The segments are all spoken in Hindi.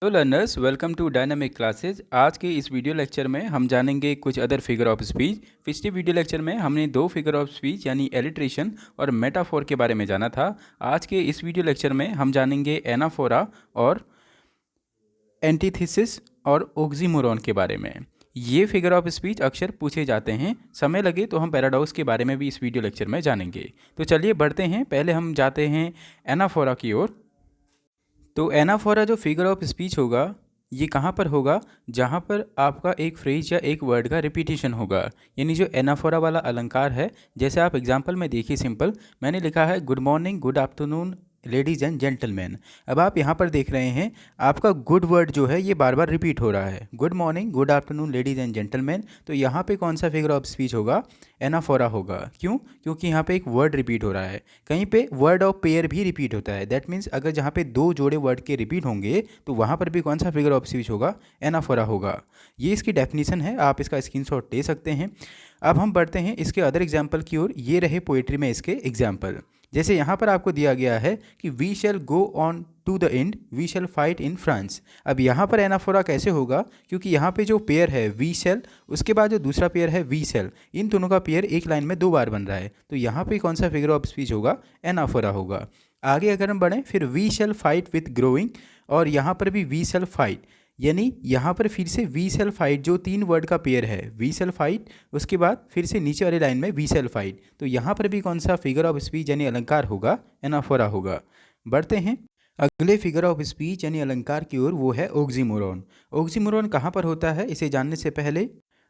Hello learners, welcome to Dynamic Classes. आज के इस वीडियो लेक्चर में हम जानेंगे कुछ अदर फिगर ऑफ स्पीच। पिछले वीडियो लेक्चर में हमने दो फिगर ऑफ स्पीच यानी एलिट्रेशन और मेटाफोर के बारे में जाना था। आज के इस वीडियो लेक्चर में हम जानेंगे एनाफोरा और एंटीथेसिस और ऑक्सीमोरॉन के बारे में। ये फिगर ऑफ स्पीच अक्सर पूछे जाते हैं। समय लगे तो हम पैराडॉक्स के बारे में भी इस वीडियो लेक्चर में जानेंगे। तो चलिए बढ़ते हैं। पहले हम जाते हैं एनाफोरा की ओर। तो एनाफोरा जो फिगर ऑफ स्पीच होगा ये कहाँ पर होगा, जहाँ पर आपका एक फ्रेज या एक वर्ड का रिपीटिशन होगा। यानी जो एनाफोरा वाला अलंकार है, जैसे आप एग्जांपल में देखिए, सिंपल मैंने लिखा है good morning, good afternoon, ladies and gentleman. अब आप यहाँ पर देख रहे हैं आपका गुड वर्ड जो है ये बार बार रिपीट हो रहा है, good morning, good afternoon, ladies and gentleman. तो यहाँ पे कौन सा फिगर ऑफ स्पीच होगा? एनाफोरा होगा। क्यों? क्योंकि यहाँ पे एक वर्ड रिपीट हो रहा है। कहीं पे वर्ड ऑफ पेयर भी रिपीट होता है। दैट मीन्स अगर जहाँ पे दो जोड़े वर्ड के रिपीट होंगे तो वहाँ पर भी कौन सा फिगर ऑफ स्पीच होगा? एनाफोरा होगा। ये इसकी डेफिनेशन है, आप इसका स्क्रीनशॉट ले सकते हैं। अब हम बढ़ते हैं इसके अदर एग्जाम्पल की ओर। ये रहे पोएट्री में इसके एग्जाम्पल। जैसे यहाँ पर आपको दिया गया है कि we shall go on to the end, we shall fight in France. अब यहाँ पर एनाफोरा कैसे होगा? क्योंकि यहाँ पे जो पेयर है वी शैल, उसके बाद जो दूसरा पेयर है वी शैल, इन दोनों का पेयर एक लाइन में दो बार बन रहा है। तो यहाँ पे कौन सा फिगर ऑफ स्पीच होगा? एनाफोरा होगा। आगे अगर हम बढ़ें, फिर we shall fight with growing, और यहाँ पर भी वी शैल फाइट, यानी यहाँ पर फिर से वी शैल फाइट, जो तीन वर्ड का पेयर है वी शैल फाइट, उसके बाद फिर से नीचे वाली लाइन में वी शैल फाइट। तो यहाँ पर भी कौन सा फिगर ऑफ स्पीच यानी अलंकार होगा? एनाफोरा होगा। बढ़ते हैं अगले फिगर ऑफ स्पीच यानी अलंकार की ओर, वो है ऑक्सीमोरॉन। ऑक्सीमोरॉन कहाँ पर होता है, इसे जानने से पहले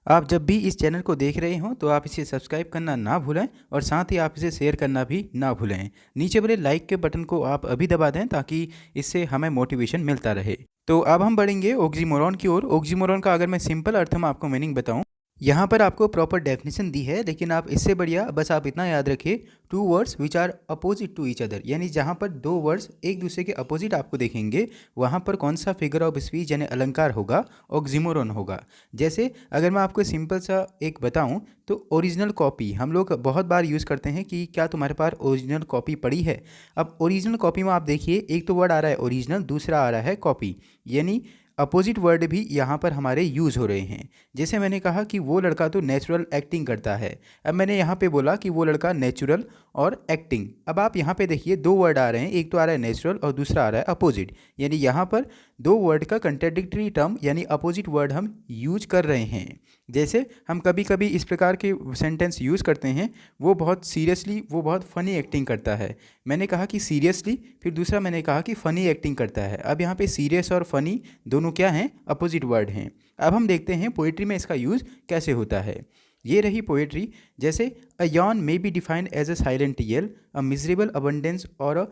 आप जब भी इस चैनल को देख रहे हों तो आप इसे सब्सक्राइब करना ना भूलें, और साथ ही आप इसे शेयर करना भी ना भूलें। नीचे वाले लाइक के बटन को आप अभी दबा दें ताकि इससे हमें मोटिवेशन मिलता रहे। तो अब हम बढ़ेंगे ऑक्सीमोरॉन की ओर। ऑक्सीमोरॉन का अगर मैं सिंपल अर्थ में आपको मीनिंग बताऊं, यहाँ पर आपको प्रॉपर डेफिनेशन दी है, लेकिन आप इससे बढ़िया बस आप इतना याद रखिए, two words which are opposite to each other, यानी जहाँ पर दो वर्ड्स एक दूसरे के अपोजिट आपको देखेंगे वहाँ पर कौन सा फिगर ऑफ स्पीच यानी अलंकार होगा? ऑक्सीमोरॉन होगा। जैसे अगर मैं आपको सिंपल सा एक बताऊँ तो ओरिजिनल कॉपी हम लोग बहुत बार यूज़ करते हैं कि क्या तुम्हारे पास ओरिजिनल कॉपी पड़ी है। अब ओरिजिनल कॉपी में आप देखिए, एक तो वर्ड आ रहा है ओरिजिनल, दूसरा आ रहा है कॉपी, यानी अपोजिट वर्ड भी यहाँ पर हमारे यूज़ हो रहे हैं। जैसे मैंने कहा कि वो लड़का तो नेचुरल एक्टिंग करता है, अब मैंने यहाँ पे बोला कि वो लड़का नेचुरल और एक्टिंग। अब आप यहाँ पे देखिए दो वर्ड आ रहे हैं, एक तो आ रहा है नेचुरल और दूसरा आ रहा है अपोजिट, यानी यहाँ पर दो वर्ड का कंट्राडिक्टरी टर्म यानी अपोजिट वर्ड हम यूज कर रहे हैं। जैसे हम कभी कभी इस प्रकार के सेंटेंस यूज़ करते हैं, वो बहुत सीरियसली, वो बहुत फ़नी एक्टिंग करता है। मैंने कहा कि सीरियसली, फिर दूसरा मैंने कहा कि फ़नी एक्टिंग करता है। अब यहाँ पे सीरियस और फ़नी दोनों क्या हैं? अपोजिट वर्ड हैं। अब हम देखते हैं पोइट्री में इसका यूज़ कैसे होता है। ये रही पोइट्री। जैसे a yawn may be defined as a silent yell, a miserable abundance और अ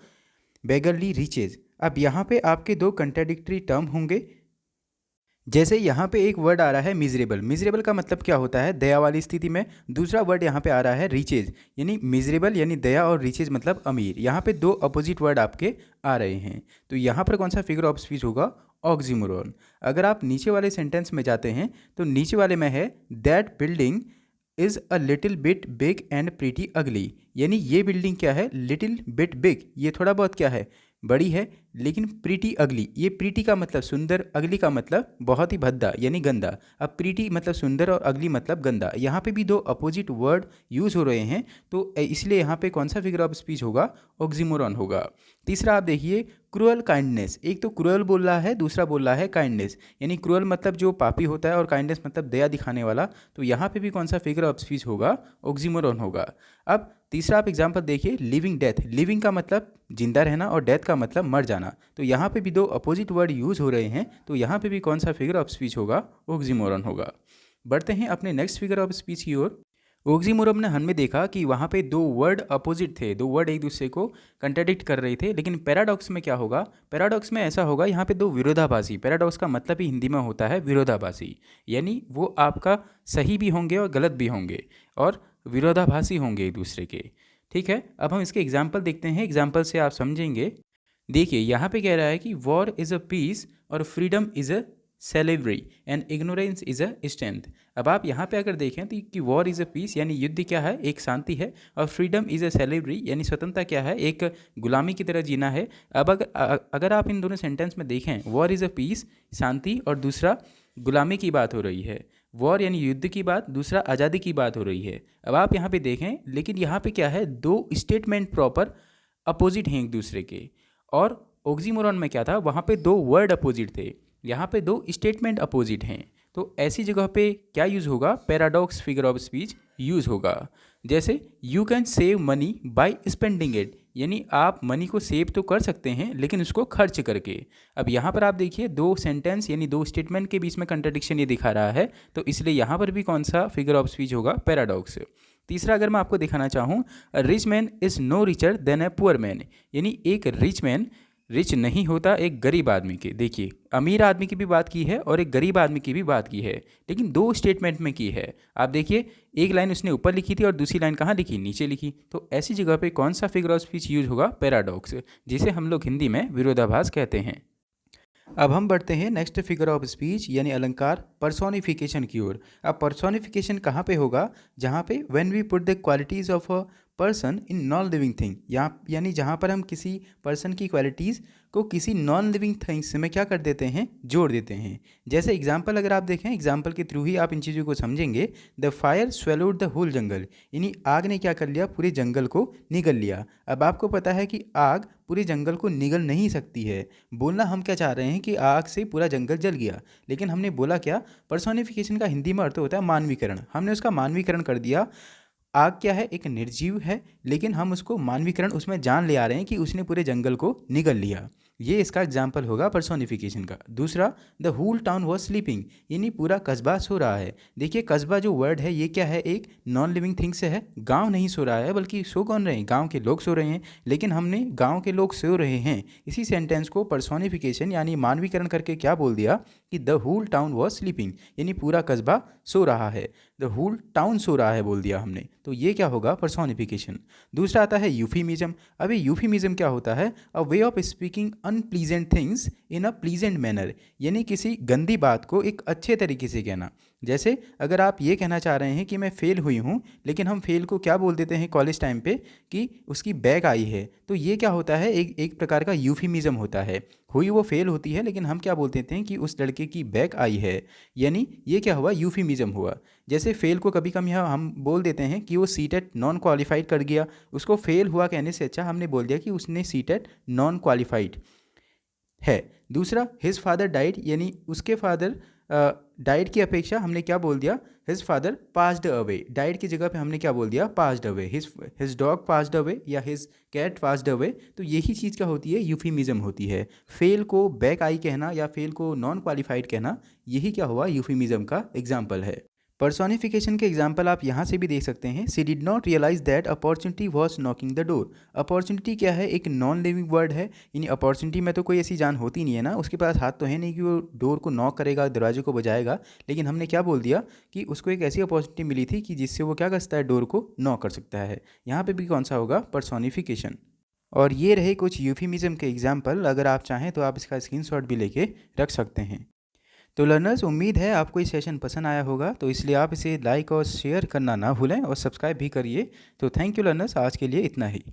बेगरली रिचेज। अब यहाँ पे आपके दो कंट्राडिक्टरी टर्म होंगे। जैसे यहाँ पे एक वर्ड आ रहा है मिजरेबल, मिजरेबल का मतलब क्या होता है? दया वाली स्थिति में। दूसरा वर्ड यहाँ पे आ रहा है रिचेज, यानी मिजरेबल यानी दया और रिचेज मतलब अमीर। यहाँ पे दो अपोजिट वर्ड आपके आ रहे हैं। तो यहाँ पर कौन सा फिगर ऑफ स्पीच होगा? ऑक्सीमोरॉन। अगर आप नीचे वाले सेंटेंस में जाते हैं तो नीचे वाले में है that building is a little bit big and pretty अगली, यानी ये बिल्डिंग क्या है? लिटिल बिट बिग, ये थोड़ा बहुत क्या है? बड़ी है, लेकिन प्रीटी अगली, ये प्रीटी का मतलब सुंदर, अगली का मतलब बहुत ही भद्दा यानी गंदा। अब प्रीटी मतलब सुंदर और अगली मतलब गंदा, यहाँ पे भी दो अपोजिट वर्ड यूज़ हो रहे हैं, तो इसलिए यहाँ पे कौन सा फिगर ऑफ स्पीच होगा? ऑक्सीमोरॉन होगा। तीसरा आप देखिए क्रूअल काइंडनेस। एक तो क्रूअल बोल रहा है, दूसरा बोल रहा है काइंडनेस, यानी क्रूअल मतलब जो पापी होता है और काइंडनेस मतलब दया दिखाने वाला। तो यहाँ पे भी कौन सा फिगर ऑफ स्पीच होगा? ऑक्सीमोरॉन होगा। अब तीसरा आप एग्जाम्पल देखिए लिविंग डेथ। लिविंग का मतलब जिंदा रहना और डेथ का मतलब मर जाना। तो यहाँ पे भी दो अपोजिट वर्ड यूज़ हो रहे हैं, तो यहाँ पे भी कौन सा फिगर ऑफ स्पीच होगा? ऑक्सीमोरॉन होगा। बढ़ते हैं अपने नेक्स्ट फिगर ऑफ स्पीच की ओर। ऑक्सीमोरॉन ने हमने देखा कि वहाँ पे दो वर्ड अपोजिट थे, दो वर्ड एक दूसरे को कंट्राडिक्ट कर रहे थे। लेकिन पैराडॉक्स में क्या होगा? पैराडॉक्स में ऐसा होगा, यहाँ पे दो विरोधाभासी, पैराडॉक्स का मतलब ही हिंदी में होता है विरोधाभासी, यानी वो आपका सही भी होंगे और गलत भी होंगे और विरोधाभासी होंगे एक दूसरे के। ठीक है, अब हम इसके एग्जाम्पल देखते हैं, एग्जाम्पल से आप समझेंगे। देखिए यहाँ पे कह रहा है कि वॉर इज़ अ पीस और freedom is a salivary and ignorance is a strength. अब आप यहाँ पे अगर देखें तो कि वॉर इज़ अ पीस यानी युद्ध क्या है, एक शांति है, और फ्रीडम इज़ अ सेलेवरी यानी स्वतंत्रता क्या है, एक गुलामी की तरह जीना है। अब अगर आप इन दोनों सेंटेंस में देखें, वॉर इज़ अ पीस शांति और दूसरा गुलामी की बात हो रही है। वॉर यानी युद्ध की बात, दूसरा आज़ादी की बात हो रही है। अब आप यहाँ पे देखें, लेकिन यहाँ पे क्या है, दो स्टेटमेंट प्रॉपर अपोजिट हैं एक दूसरे के। और ऑक्सीमोरॉन में क्या था, वहाँ पे दो वर्ड अपोजिट थे, यहाँ पे दो स्टेटमेंट अपोजिट हैं। तो ऐसी जगह पे क्या यूज़ होगा, paradox figure of speech use होगा। जैसे you can save money by spending it, यानी आप मनी को सेव तो कर सकते हैं लेकिन उसको खर्च करके। अब यहाँ पर आप देखिए दो सेंटेंस यानी दो स्टेटमेंट के बीच में कंट्रडिक्शन ये दिखा रहा है, तो इसलिए यहाँ पर भी कौन सा फिगर ऑफ स्पीच होगा, पैराडॉक्स। तीसरा अगर मैं आपको दिखाना चाहूँ, rich man is no richer than a poor man, यानी एक रिच मैन रिच नहीं होता एक गरीब आदमी के। देखिए अमीर आदमी की भी बात की है और एक गरीब आदमी की भी बात की है, लेकिन दो स्टेटमेंट में की है। आप देखिए एक लाइन उसने ऊपर लिखी थी और दूसरी लाइन कहाँ लिखी, नीचे लिखी। तो ऐसी जगह पे कौन सा फिगर ऑफ स्पीच यूज होगा, पैराडॉक्स, जिसे हम लोग हिंदी में विरोधाभास कहते हैं। अब हम बढ़ते हैं नेक्स्ट फिगर ऑफ स्पीच यानी अलंकार पर्सोनिफिकेशन की ओर। अब पर्सोनिफिकेशन कहाँ पे होगा, जहाँ पे when we put the qualities of a person in non living thing, यहाँ यानी जहाँ पर हम किसी पर्सन की क्वालिटीज़ को किसी नॉन लिविंग थिंग्स में क्या कर देते हैं, जोड़ देते हैं। जैसे एग्जाम्पल अगर आप देखें, एग्जाम्पल के थ्रू ही आप इन चीज़ों को समझेंगे। The fire swallowed the whole jungle, यानी आग ने क्या कर लिया, पूरे जंगल को निगल लिया। अब आपको पता है कि आग पूरे जंगल को निगल नहीं सकती है। बोलना हम क्या चाह रहे हैं कि आग से पूरा जंगल जल गया, लेकिन हमने बोला क्या, पर्सोनिफिकेशन का हिंदी में अर्थ होता है मानवीकरण। हमने उसका मानवीकरण कर दिया। आग क्या है, एक निर्जीव है, लेकिन हम उसको मानवीकरण उसमें जान ले आ रहे हैं कि उसने पूरे जंगल को निगल लिया। ये इसका एग्जाम्पल होगा पर्सोनिफिकेशन का। दूसरा, the whole town was sleeping, यानी पूरा कस्बा सो रहा है। देखिए कस्बा जो वर्ड है ये क्या है, एक नॉन लिविंग थिंग से है। गांव नहीं सो रहा है, बल्कि सो कौन रहे हैं, गांव के लोग सो रहे हैं, लेकिन हमने गांव के लोग सो रहे हैं इसी सेंटेंस को पर्सोनिफिकेशन यानी मानवीकरण करके क्या बोल दिया कि the whole town was sleeping, यानी पूरा कस्बा सो रहा है। द होल टाउन सो रहा है बोल दिया हमने, तो ये क्या होगा, पर्सोनिफिकेशन। दूसरा आता है यूफीमिज्म। अभी यूफीमिज्म क्या होता है, a way of speaking unpleasant things in a pleasant manner, यानी किसी गंदी बात को एक अच्छे तरीके से कहना। जैसे अगर आप ये कहना चाह रहे हैं कि मैं फ़ेल हुई हूँ, लेकिन हम फेल को क्या बोल देते हैं कॉलेज टाइम पे कि उसकी बैक आई है, तो ये क्या होता है, एक प्रकार का यूफीमिज्म होता है। हुई वो फेल होती है, लेकिन हम क्या बोल देते हैं कि उस लड़के की बैक आई है, यानी ये क्या हुआ, यूफीमिज्म हुआ। जैसे फेल को कभी कभी हम बोल देते हैं कि वो सीटेट नॉन क्वालिफाइड कर गया, उसको फेल हुआ कहने से अच्छा हमने बोल दिया कि उसने सीटेट नॉन क्वालिफाइड है। दूसरा, हिज फादर डाइड, यानी उसके फादर डाइड की अपेक्षा हमने क्या बोल दिया, his father passed away. Died की जगह पे हमने क्या बोल दिया, passed away. His dog passed away या हिज कैट पास्ड अवे। तो यही चीज़ क्या होती है, यूफीमिज्म होती है। फेल को बैक आई कहना या फेल को नॉन क्वालिफाइड कहना, यही क्या हुआ, यूफीमिज्म का एग्जाम्पल है। पर्सोनिफिकेशन के एग्जाम्पल आप यहाँ से भी देख सकते हैं। She did not realise that opportunity was knocking the door. Opportunity क्या है, एक नॉन लिविंग वर्ड है, यानी अपॉर्चुनिटी में तो कोई ऐसी जान होती नहीं है ना, उसके पास हाथ तो है नहीं कि वो डोर को नॉक करेगा, दरवाजे को बजाएगा। लेकिन हमने क्या बोल दिया कि उसको एक ऐसी अपॉर्चुनिटी मिली थी कि जिससे वो क्या कर सकता है, डोर को नॉक कर सकता है। यहाँ पे भी कौन सा होगा, पर्सोनिफिकेशन। और ये रहे कुछ यूफीमिज्म के एग्जाम्पल। अगर आप चाहें तो आप इसका स्क्रीनशॉट भी लेके रख सकते हैं। तो लर्नर्स, उम्मीद है आपको ये सेशन पसंद आया होगा, तो इसलिए आप इसे लाइक और शेयर करना ना भूलें और सब्सक्राइब भी करिए। तो थैंक यू लर्नर्स, आज के लिए इतना ही।